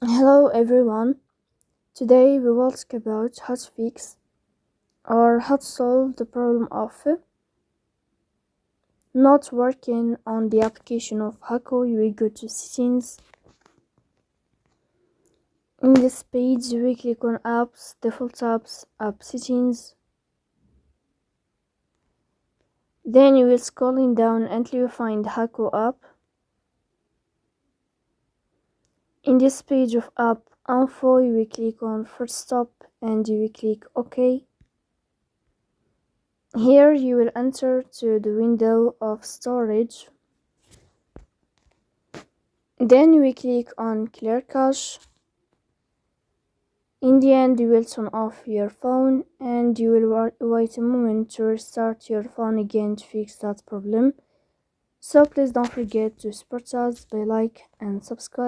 Hello everyone. Today we will talk about how to fix or how to solve the problem of not working on the application of Hacoo. You will go to settings. In this page we click on apps, default apps, app settings. Then you will scrolling down until you find Hacoo app. In this page of app info you will click on first stop and you will click OK. Here you will enter to the window of storage. Then we click on clear cache. In the end, you will turn off your phone and you will wait a moment to restart your phone again to fix that problem. So please don't forget to support us by like and subscribe.